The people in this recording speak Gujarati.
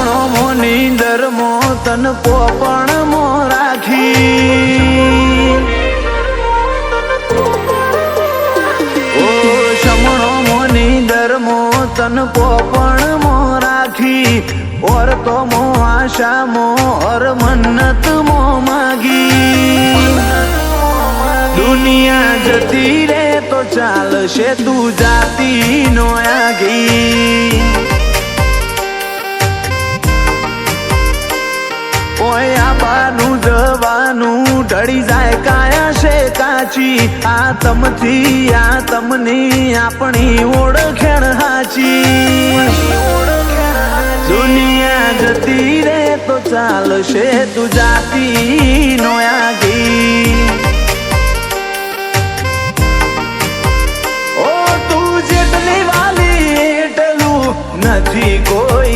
શમણો મોની દરમો તન પોપણ મો રાખી ઓ શમણો મોની દરમો તન પોપણ મો રાખી ઓર તો મો આશા મો ઓર મન્નત મો માગી દુનિયા જતી રે તો ચાલશે તું જાતી નો આગી ઓય આબાનું જવાનું ઢળી જાય કાયા છે કાચી આ તમની આપણી ઓળખેણ હાચી દુનિયા જતી રે તો ચાલશે તું જાતી નો આગી ઓ તું જેટલી વાલી એટલું નથી કોઈ